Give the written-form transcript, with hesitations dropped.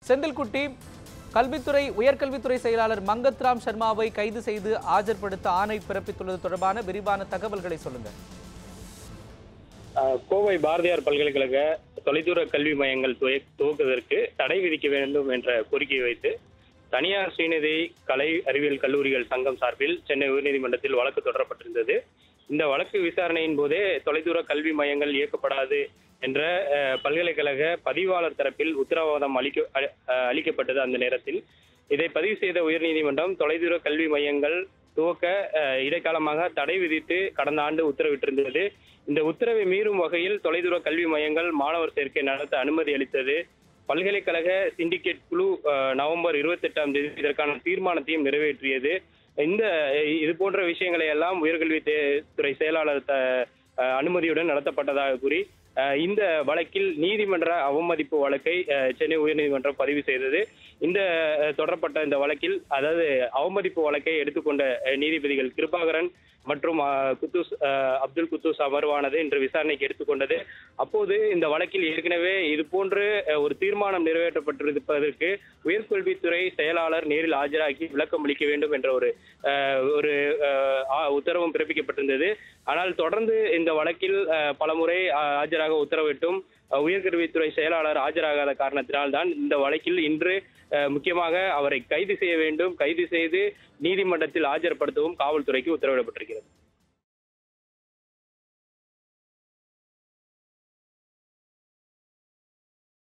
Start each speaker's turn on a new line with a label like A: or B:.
A: செந்தில்குட்டி கல்வித்துறை உயர்கல்வித்துறை செயலாளர் மங்கத்ராம் சர்மாவை கைது செய்து ஆஜர்படுத்த ஆணை பிறப்பித்துள்ளது தொடர்பான விரிவான தகவல்களை சொல்லுங்க.
B: கோவை பாரதியார் பல்கலைக்கழக தொலைதூர கல்வி மையங்கள் துவக்குவதற்கு தடை விதிக்க வேண்டும் என்ற கோரிக்கையை வைத்து தனியார் ஸ்ரீநிதி கலை அறிவியல் கல்லூரிகள் சங்கம் சார்பில் சென்னை உயர்நீதிமன்றத்தில் வழக்கு தொடரப்பட்டிருந்தது. இந்த வழக்கு விசாரணையின் போதே தொலைதூர கல்வி மையங்கள் இயக்கப்படாது என்ற பல்கலைக்கழக பதிவாளர் தரப்பில் உத்தரவாதம் அளிக்கப்பட்டது. அந்த நேரத்தில் இதை பதிவு செய்த உயர்நீதிமன்றம் தொலைதூர கல்வி மையங்கள் துவக்க இடைக்காலமாக தடை விதித்து கடந்த ஆண்டு உத்தரவிட்டிருந்தது. இந்த உத்தரவை மீறும் வகையில் தொலைதூர கல்வி மையங்கள் மாணவர் சேர்க்கை நடத்த அனுமதி அளித்தது. பல்கலைக்கழக சிண்டிகேட் குழு நவம்பர் 28ஆம் தேதி இதற்கான தீர்மானத்தையும் நிறைவேற்றியது. இது போன்ற விஷயங்களை எல்லாம் உயர்கல்வித்துறை செயலாளர் அனுமதியுடன் நடத்தப்பட்டதாக கூறி இந்த வழக்கில் நீதிமன்ற அவமதிப்பு வழக்கை சென்னை உயர்நீதிமன்றம் பதிவு செய்தது. தொடரப்பட்ட இந்த வழக்கில் அதாவது அவமதிப்பு வழக்கை எடுத்துக்கொண்ட நீதிபதிகள் கிருபாகரன் மற்றும் அப்துல் குத்தூஸ் அமர்வானது இன்று விசாரணைக்கு எடுத்துக்கொண்டது. அப்போது இந்த வழக்கில் ஏற்கனவே இது போன்று ஒரு தீர்மானம் நிறைவேற்றப்பட்டிருப்பதற்கு உயர்கல்வித்துறை செயலாளர் நேரில் ஆஜராகி விளக்கம் அளிக்க வேண்டும் என்ற ஒரு உத்தரவும் பிறப்பிக்கப்பட்டிருந்தது. ஆனால் தொடர்ந்து இந்த வழக்கில் பலமுறை ஆஜராக உத்தரவிட்டும் உயர்கல்வித்துறை செயலாளர் ஆஜராகாத காரணத்தினால் தான் இந்த வழக்கில் இன்று முக்கியமாக அவரை கைது செய்ய வேண்டும், கைது செய்து நீதிமன்றத்தில் ஆஜர்படுத்தவும் காவல்துறைக்கு உத்தரவிடப்பட்டிருக்கிறது.